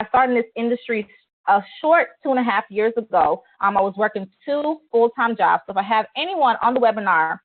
I started in this industry a short 2.5 years ago. I was working 2 full-time jobs. So if I have anyone on the webinar,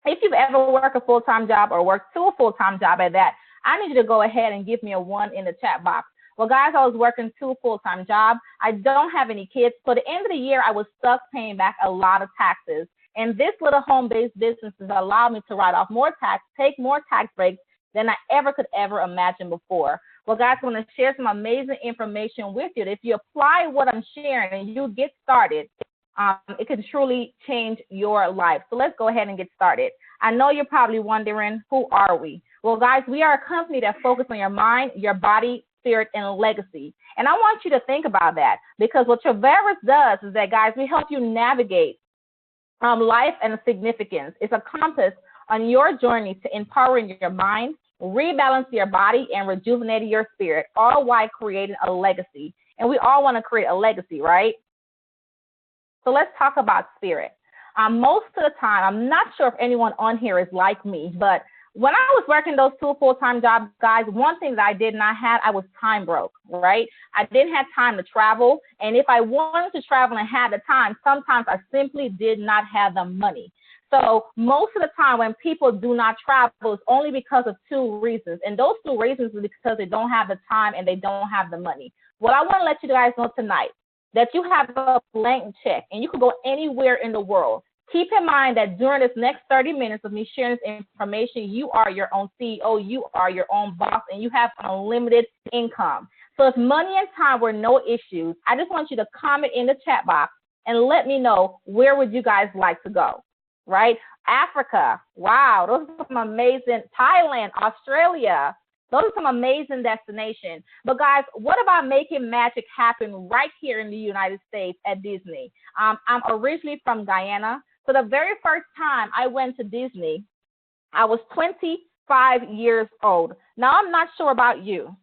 if you've ever worked a full-time job or worked 2 full-time job at that, I need you to go ahead and give me a 1 in the chat box. Well, guys, I was working 2 full-time jobs. I don't have any kids. So at the end of the year, I was stuck paying back a lot of taxes. And this little home-based business has allowed me to write off more tax, take more tax breaks than I could ever imagine before. Well, guys, I want to share some amazing information with you. If you apply what I'm sharing and you get started, it can truly change your life. So let's go ahead and get started. I know you're probably wondering, who are we? Well, guys, we are a company that focuses on your mind, your body, spirit, and legacy. And I want you to think about that, because what Traverse does is that, guys, we help you navigate life and significance. It's a compass on your journey to empowering your mind, rebalance your body, and rejuvenating your spirit, all while creating a legacy. And we all want to create a legacy, right? So let's talk about spirit. Most of the time, I'm not sure if anyone on here is like me, but when I was working those 2 full-time jobs, guys, one thing that I did not have, I was time broke, right? I didn't have time to travel. And if I wanted to travel and had the time, sometimes I simply did not have the money. So most of the time when people do not travel, it's only because of 2 reasons. And those 2 reasons are because they don't have the time and they don't have the money. Well, I want to let you guys know tonight that you have a blank check and you can go anywhere in the world. Keep in mind that during this next 30 minutes of me sharing this information, you are your own CEO, you are your own boss, and you have unlimited income. So if money and time were no issues, I just want you to comment in the chat box and let me know, where would you guys like to go, right? Africa, wow, those are some amazing. Thailand, Australia, those are some amazing destinations. But guys, what about making magic happen right here in the United States at Disney? I'm originally from Guyana. So the very first time I went to Disney, I was 25 years old. Now, I'm not sure about you,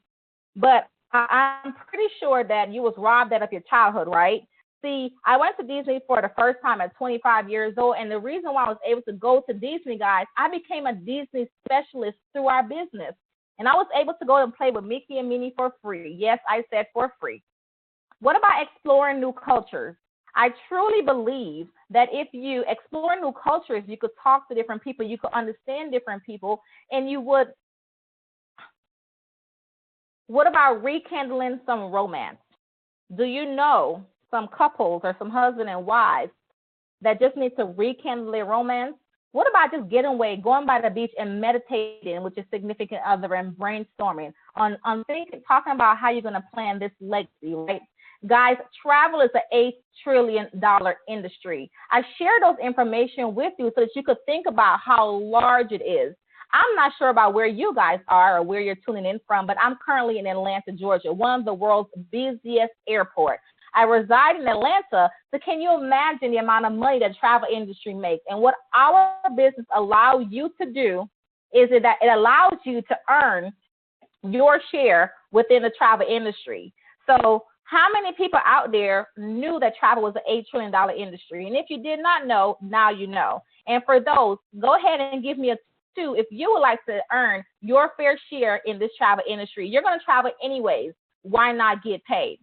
but I'm pretty sure that you was robbed out of your childhood, right? See, I went to Disney for the first time at 25 years old, and the reason why I was able to go to Disney, guys, I became a Disney specialist through our business. And I was able to go and play with Mickey and Minnie for free. Yes, I said for free. What about exploring new cultures? I truly believe that if you explore new cultures, you could talk to different people, you could understand different people, and you would. What about rekindling some romance? Do you know some couples or some husband and wives that just need to rekindle their romance? What about just getting away, going by the beach and meditating with your significant other and brainstorming on thinking, talking about how you're going to plan this legacy, right? Guys, travel is an $8 trillion industry. I share those information with you so that you could think about how large it is. I'm not sure about where you guys are or where you're tuning in from, but I'm currently in Atlanta, Georgia, one of the world's busiest airports. I reside in Atlanta, so can you imagine the amount of money that the travel industry makes? And what our business allows you to do is that it allows you to earn your share within the travel industry. So how many people out there knew that travel was an $8 trillion industry? And if you did not know, now you know. And for those, go ahead and give me a 2 if you would like to earn your fair share in this travel industry. You're going to travel anyways. Why not get paid?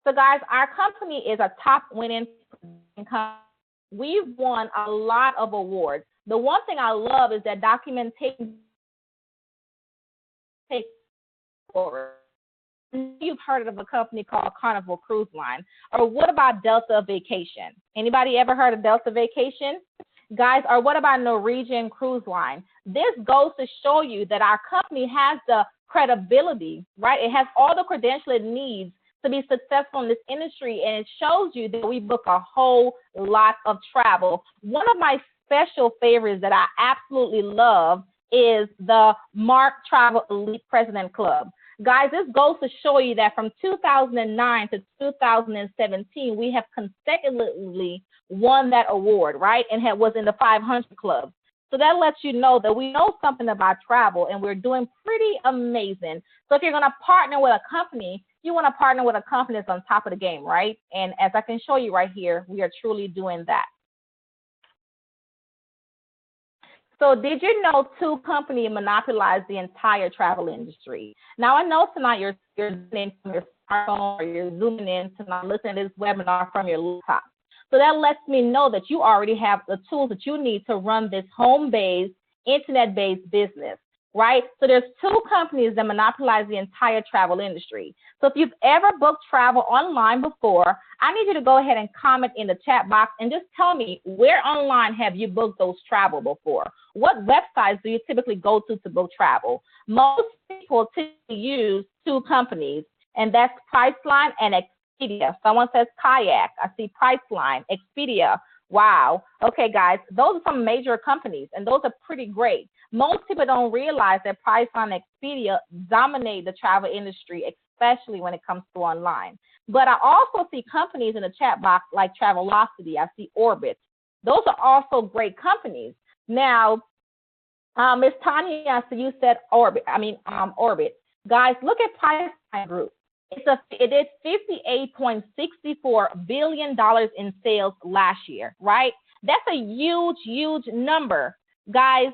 So guys, our company is a top winning company. We've won a lot of awards. The one thing I love is that documentation takes forward. You've heard of a company called Carnival Cruise Line. Or what about Delta Vacation? Anybody ever heard of Delta Vacation? Guys, or what about Norwegian Cruise Line? This goes to show you that our company has the credibility, right? It has all the credentials it needs to be successful in this industry, and it shows you that we book a whole lot of travel. One of my special favorites that I absolutely love is the Mark Travel Elite President Club. Guys, this goes to show you that from 2009 to 2017, we have consecutively won that award, right? And was in the 500 club. So that lets you know that we know something about travel and we're doing pretty amazing. So if you're going to partner with a company, you want to partner with a company that's on top of the game, right? And as I can show you right here, we are truly doing that. So did you know two companies monopolize the entire travel industry? Now, I know tonight you're zooming in from your smartphone or you're zooming in tonight, listening to this webinar from your laptop. So that lets me know that you already have the tools that you need to run this home-based, internet-based business, right? So there's two companies that monopolize the entire travel industry. So if you've ever booked travel online before, I need you to go ahead and comment in the chat box and just tell me, where online have you booked those travel before? What websites do you typically go to book travel? Most people typically use two companies, and that's Priceline and Expedia. Someone says Kayak. I see Priceline, Expedia. Wow. Okay, guys, those are some major companies, and those are pretty great. Most people don't realize that Priceline and Expedia dominate the travel industry, especially when it comes to online. But I also see companies in the chat box like Travelocity. I see Orbit. Those are also great companies. Now, Ms. Tanya, I see you said Orbit. Orbit. Guys, look at Priceline Group. It did $58.64 billion in sales last year, right? That's a huge, huge number. Guys,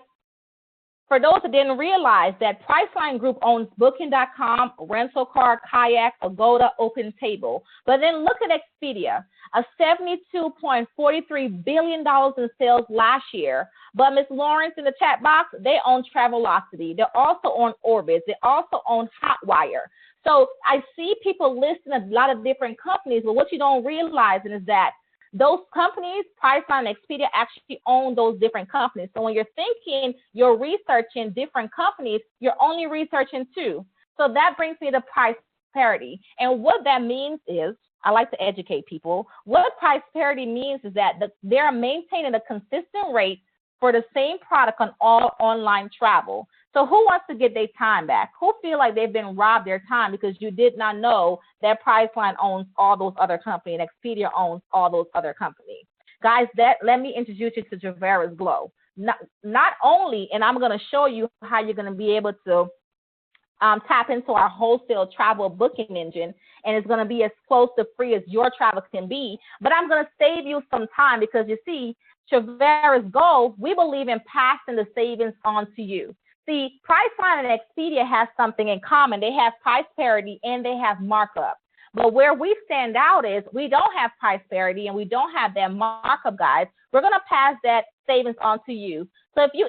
for those that didn't realize that Priceline Group owns Booking.com, Rental Car, Kayak, Agoda, OpenTable. But then look at Expedia, a $72.43 billion in sales last year. But Ms. Lawrence in the chat box, they own Travelocity. They also own Orbit. They also own Hotwire. So I see people listing a lot of different companies, but what you don't realize is that those companies, Priceline and Expedia, actually own those different companies. So when you're thinking you're researching different companies, you're only researching two. So that brings me to price parity. And what that means is, I like to educate people, what price parity means is that they're maintaining a consistent rate for the same product on all online travel. So who wants to get their time back? Who feel like they've been robbed their time because you did not know that Priceline owns all those other companies and Expedia owns all those other companies? Guys, let me introduce you to Travaris Glow. Not only, and I'm going to show you how you're going to be able to tap into our wholesale travel booking engine, and it's going to be as close to free as your travel can be. But I'm going to save you some time because you see, Travaris Go, we believe in passing the savings on to you. See, Priceline and Expedia have something in common. They have price parity and they have markup. But where we stand out is we don't have price parity and we don't have that markup, guys. We're going to pass that savings on to you. So if you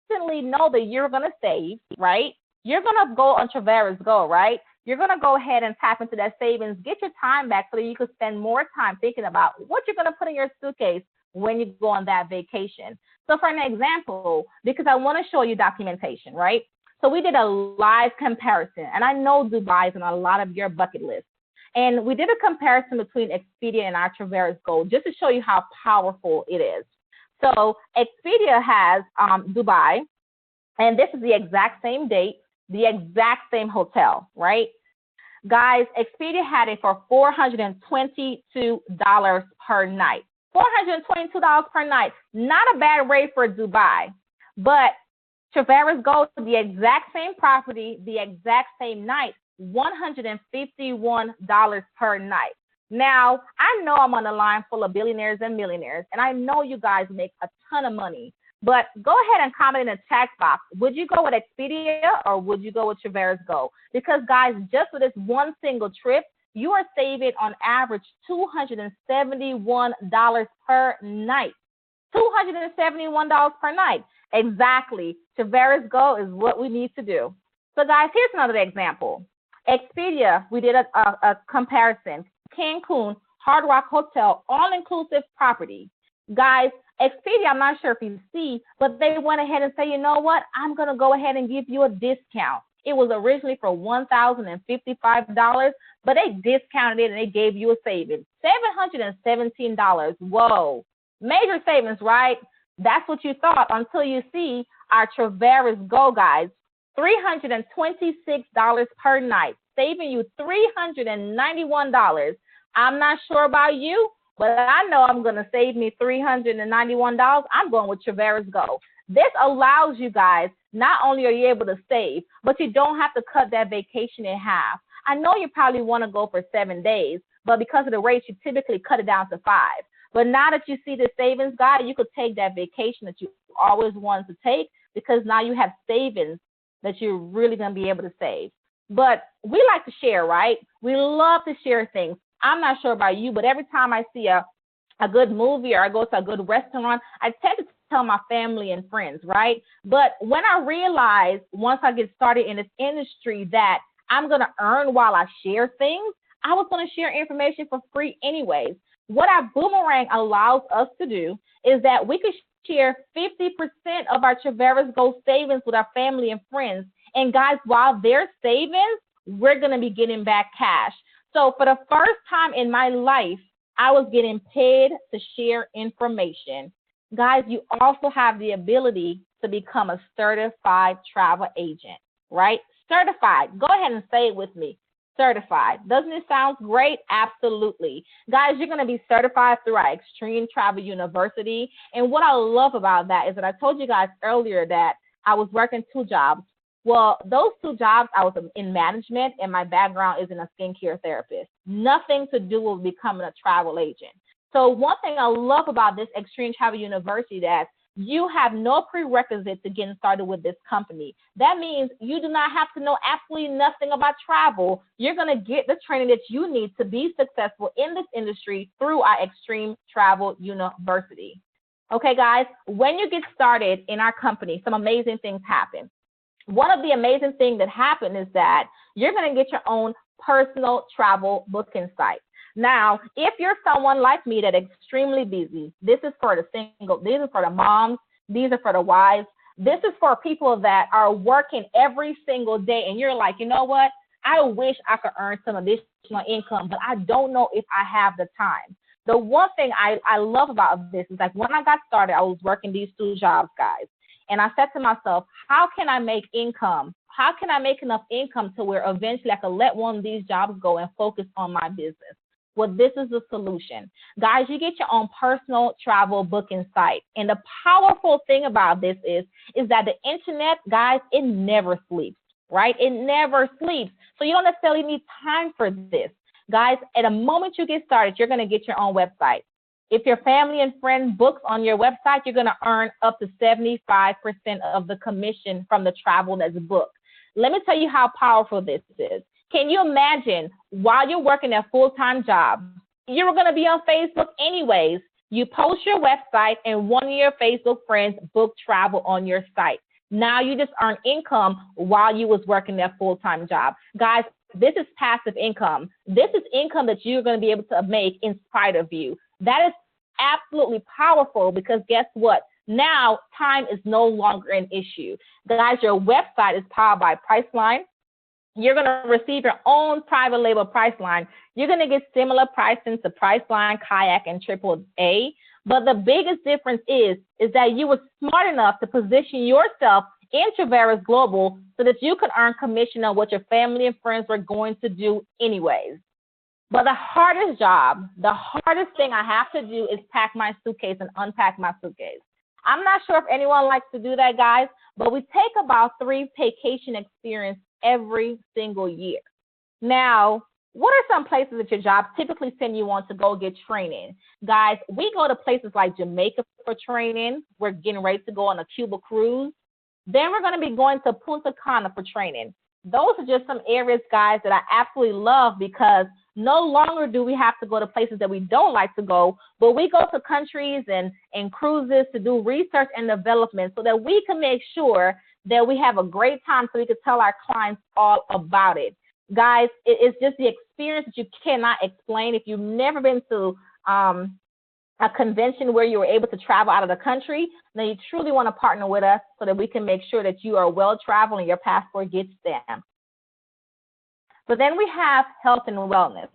instantly know that you're going to save, right, you're going to go on Travaris Go, right? You're going to go ahead and tap into that savings, get your time back so that you can spend more time thinking about what you're going to put in your suitcase when you go on that vacation. So for an example, because I want to show you documentation, right? So we did a live comparison, and I know Dubai is on a lot of your bucket lists. And we did a comparison between Expedia and our Travaris Go just to show you how powerful it is. So Expedia has Dubai, and this is the exact same date, the exact same hotel, right? Guys, Expedia had it for $422 per night. $422 per night. Not a bad rate for Dubai, but Travaris Go, the exact same property, the exact same night, $151 per night. Now, I know I'm on a line full of billionaires and millionaires, and I know you guys make a ton of money, but go ahead and comment in the chat box. Would you go with Expedia or would you go with Travaris Go? Because, guys, just for this one single trip, you are saving on average $271 per night. $271 per night. Exactly. Travaris Go is what we need to do. So, guys, here's another example. Expedia, we did a comparison. Cancun, Hard Rock Hotel, all-inclusive property. Guys, Expedia, I'm not sure if you see, but they went ahead and say, you know what? I'm going to go ahead and give you a discount. It was originally for $1,055, but they discounted it and they gave you a savings. $717. Whoa. Major savings, right? That's what you thought until you see our Travaris Go, guys. $326 per night, saving you $391. I'm not sure about you, but I know I'm going to save me $391. I'm going with Travaris Go. This allows you guys, not only are you able to save, but you don't have to cut that vacation in half. I know you probably want to go for 7 days, but because of the rates, you typically cut it down to 5. But now that you see the savings guide, you could take that vacation that you always wanted to take, because now you have savings that you're really going to be able to save. But we like to share, right? We love to share things. I'm not sure about you, but every time I see a good movie or I go to a good restaurant, I tend to tell my family and friends, right? But when I realize once I get started in this industry that I'm going to earn while I share things, I was going to share information for free anyways. What our boomerang allows us to do is that we could share 50% of our Traveras Go savings with our family and friends. And guys, while they're savings, we're going to be getting back cash. So for the first time in my life, I was getting paid to share information. Guys, you also have the ability to become a certified travel agent, right? Certified. Go ahead and say it with me. Certified. Doesn't it sound great? Absolutely. Guys, you're going to be certified through our Extreme Travel University. And what I love about that is that I told you guys earlier that I was working 2 jobs. Well, those 2 jobs, I was in management, and my background is in a skincare therapist. Nothing to do with becoming a travel agent. So one thing I love about this Extreme Travel University that you have no prerequisite to getting started with this company. That means you do not have to know absolutely nothing about travel. You're going to get the training that you need to be successful in this industry through our Extreme Travel University. Okay, guys, when you get started in our company, some amazing things happen. One of the amazing things that happen is that you're going to get your own personal travel booking site. Now, if you're someone like me that's extremely busy, this is for the single, these are for the moms, these are for the wives, this is for people that are working every single day, and you're like, you know what, I wish I could earn some additional income, but I don't know if I have the time. The one thing I love about this is, like, when I got started, I was working these 2 jobs, guys, and I said to myself, how can I make income? How can I make enough income to where eventually I can let one of these jobs go and focus on my business? Well, this is the solution. Guys, you get your own personal travel booking site. And the powerful thing about this is that the internet, guys, it never sleeps, right? It never sleeps. So you don't necessarily need time for this. Guys, at the moment you get started, you're going to get your own website. If your family and friend books on your website, you're going to earn up to 75% of the commission from the travel that's booked. Let me tell you how powerful this is. Can you imagine, while you're working a full-time job, you're going to be on Facebook anyways. You post your website, and one of your Facebook friends book travel on your site. Now you just earn income while you was working that full-time job. Guys, this is passive income. This is income that you're going to be able to make in spite of you. That is absolutely powerful, because guess what? Now time is no longer an issue. Guys, your website is powered by Priceline. You're going to receive your own private label Priceline. You're going to get similar pricing to Priceline, Kayak, and AAA. But the biggest difference is that you were smart enough to position yourself in Traveras Global so that you could earn commission on what your family and friends were going to do anyways. But the hardest job, the hardest thing I have to do is pack my suitcase and unpack my suitcase. I'm not sure if anyone likes to do that, guys, but we take about 3 vacation experience every single year. Now, what are some places that your jobs typically send you on to go get training? Guys, we go to places like Jamaica for training. We're getting ready to go on a Cuba cruise. Then we're going to be going to Punta Cana for training. Those are just some areas, guys, that I absolutely love, because no longer do we have to go to places that we don't like to go, but we go to countries and cruises to do research and development so that we can make sure that we have a great time so we can tell our clients all about it. Guys, it's just the experience that you cannot explain. If you've never been to a convention where you were able to travel out of the country, then you truly want to partner with us so that we can make sure that you are well-traveled and your passport gets stamped. But then we have health and wellness.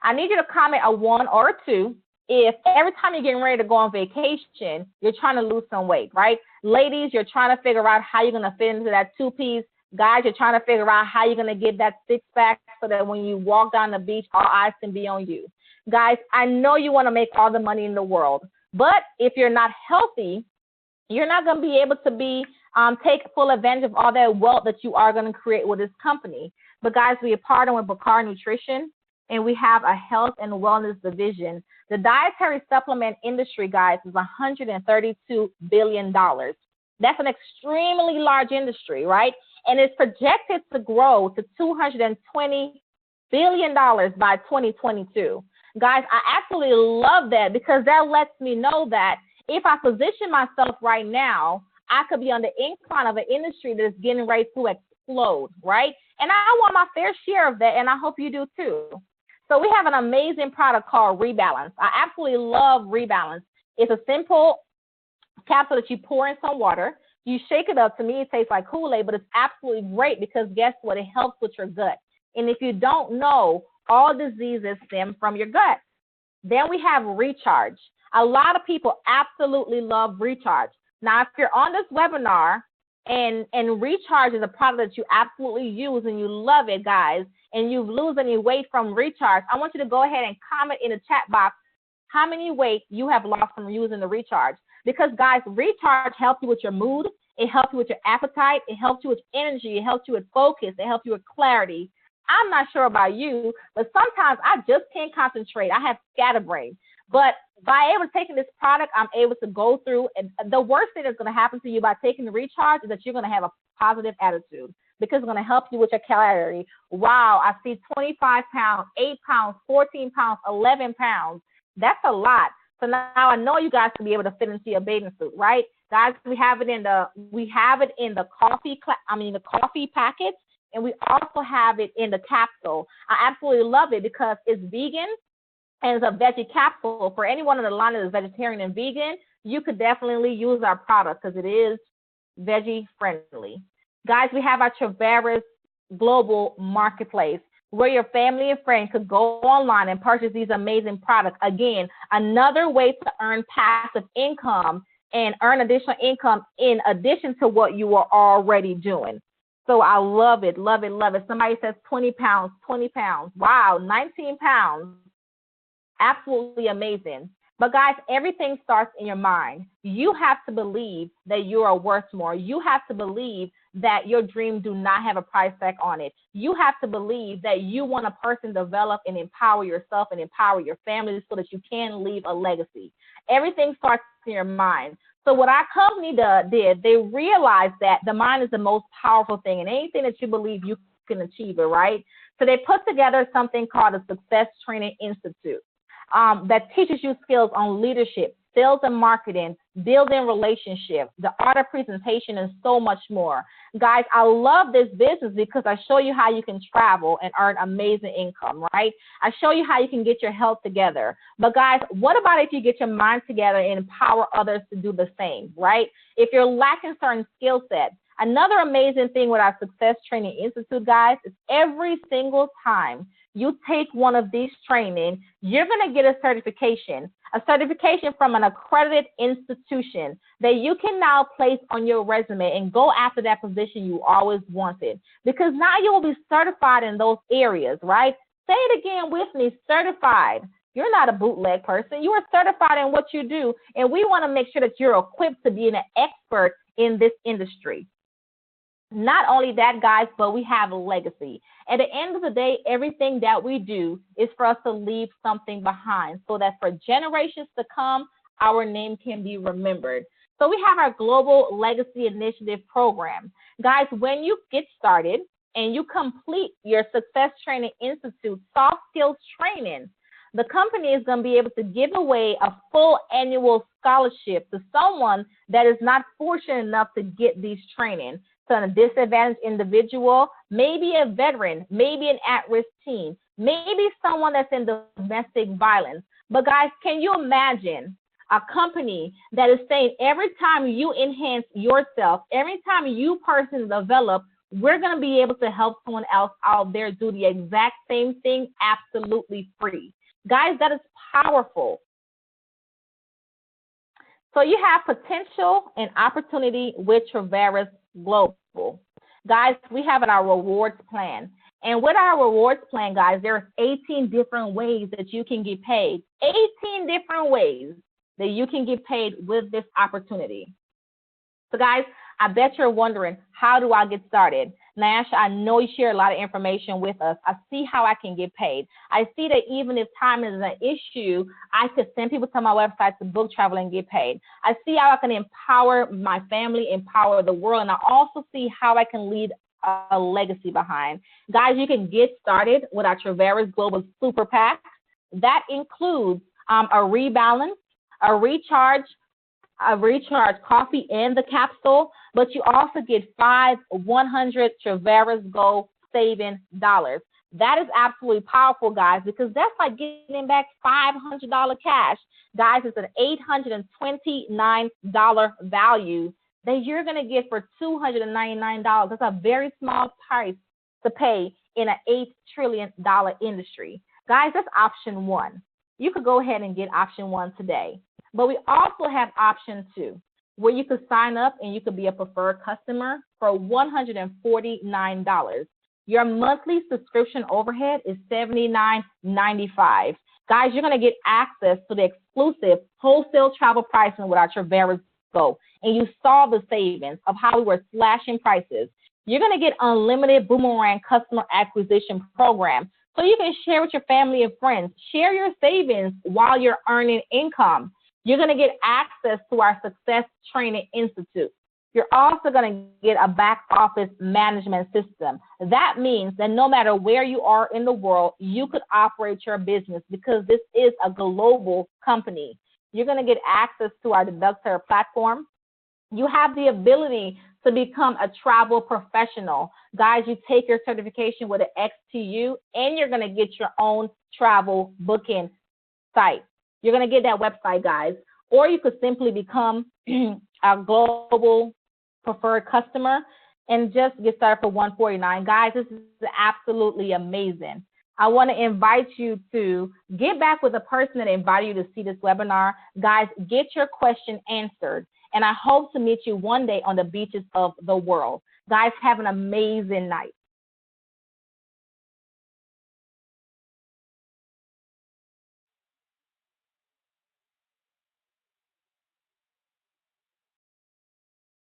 I need you to comment a 1 or a 2 if every time you're getting ready to go on vacation, you're trying to lose some weight, right? Ladies, you're trying to figure out how you're going to fit into that 2-piece. Guys, you're trying to figure out how you're going to get that 6-pack so that when you walk down the beach, all eyes can be on you. Guys, I know you want to make all the money in the world, but if you're not healthy, you're not going to be able to take full advantage of all that wealth that you are going to create with this company. But guys, we are partnering with Bakar Nutrition, and we have a health and wellness division. The dietary supplement industry, guys, is $132 billion. That's an extremely large industry, right? And it's projected to grow to $220 billion by 2022. Guys, I absolutely love that because that lets me know that if I position myself right now, I could be on the incline of an industry that is getting ready to explode, right? And I want my fair share of that, and I hope you do too. So we have an amazing product called Rebalance. I absolutely love Rebalance. It's a simple capsule that you pour in some water. You shake it up. To me, it tastes like Kool-Aid, but it's absolutely great because guess what? It helps with your gut. And if you don't know, all diseases stem from your gut. Then we have Recharge. A lot of people absolutely love Recharge. Now, if you're on this webinar and Recharge is a product that you absolutely use and you love it, guys, and you've lost any weight from Recharge, I want you to go ahead and comment in the chat box how many weight you have lost from using the Recharge. Because, guys, Recharge helps you with your mood. It helps you with your appetite. It helps you with energy. It helps you with focus. It helps you with clarity. I'm not sure about you, but sometimes I just can't concentrate. I have scatterbrain. But by able to taking this product, I'm able to go through. And the worst thing that's going to happen to you by taking the Recharge is that you're going to have a positive attitude because it's going to help you with your clarity. Wow, I see 25 pounds, 8 pounds, 14 pounds, 11 pounds. That's a lot. So now I know you guys can be able to fit into your bathing suit, right? Guys, we have it in the coffee packets, and we also have it in the capsule. I absolutely love it because it's vegan and it's a veggie capsule. For anyone on the line that is vegetarian and vegan, you could definitely use our product because it is veggie friendly. Guys, we have our Travaris Global Marketplace, where your family and friends could go online and purchase these amazing products. Again, another way to earn passive income and earn additional income in addition to what you are already doing. So I love it, love it, love it. Somebody says 20 pounds, 20 pounds. Wow, 19 pounds. Absolutely amazing. But guys, everything starts in your mind. You have to believe that you are worth more. You have to believe that your dream do not have a price tag on it. You have to believe that you want a person to develop and empower yourself and empower your family so that you can leave a legacy. Everything starts in your mind. So what our company did, they realized that the mind is the most powerful thing, and anything that you believe, you can achieve it, right? So they put together something called a Success Training Institute that teaches you skills on leadership, sales and marketing, building relationships, the art of presentation, and so much more. Guys, I love this business because I show you how you can travel and earn amazing income, right? I show you how you can get your health together. But guys, what about if you get your mind together and empower others to do the same, right? If you're lacking certain skill sets, another amazing thing with our Success Training Institute, guys, is every single time you take one of these training, you're going to get a certification from an accredited institution that you can now place on your resume and go after that position you always wanted. Because now you will be certified in those areas, right? Say it again with me, certified. You're not a bootleg person. You are certified in what you do, and we want to make sure that you're equipped to be an expert in this industry. Not only that, guys, but we have a legacy. At the end of the day, everything that we do is for us to leave something behind so that for generations to come, our name can be remembered. So we have our Global Legacy Initiative program. Guys, when you get started and you complete your Success Training Institute soft skills training, the company is going to be able to give away a full annual scholarship to someone that is not fortunate enough to get these training. So a disadvantaged individual, maybe a veteran, maybe an at-risk teen, maybe someone that's in domestic violence. But guys, can you imagine a company that is saying every time you enhance yourself, every time you personally develop, we're going to be able to help someone else out there do the exact same thing absolutely free. Guys, that is powerful. So you have potential and opportunity with Travaris Global. Guys, we have our rewards plan. And with our rewards plan, guys, there's 18 different ways that you can get paid. 18 different ways that you can get paid with this opportunity. So guys, I bet you're wondering, how do I get started? Nyasha, I know you share a lot of information with us. I see how I can get paid. I see that even if time is an issue, I could send people to my website to book travel and get paid. I see how I can empower my family, empower the world, and I also see how I can lead a legacy behind. Guys, you can get started with our Traveras Global Super PAC. That includes a rebalance, a recharge coffee and the capsule, but you also get 5 100 Traveras Go saving dollars. That is absolutely powerful, guys, because that's like getting back $500 cash. Guys, it's an $829 value that you're going to get for $299. That's a very small price to pay in an $8 trillion industry. Guys, that's option one. You could go ahead and get option one today. But we also have option two, where you could sign up and you could be a preferred customer for $149. Your monthly subscription overhead is $79.95. Guys, you're going to get access to the exclusive wholesale travel pricing with our Traveras Go. And you saw the savings of how we were slashing prices. You're going to get unlimited Boomerang customer acquisition program, so you can share with your family and friends. Share your savings while you're earning income. You're going to get access to our Success Training Institute. You're also going to get a back office management system. That means that no matter where you are in the world, you could operate your business because this is a global company. You're going to get access to our Deductor platform. You have the ability to become a travel professional. Guys, you take your certification with an XTU, and you're going to get your own travel booking site. You're going to get that website, guys. Or you could simply become a global preferred customer and just get started for $149. Guys, this is absolutely amazing. I want to invite you to get back with the person that invited you to see this webinar. Guys, get your question answered. And I hope to meet you one day on the beaches of the world. Guys, have an amazing night.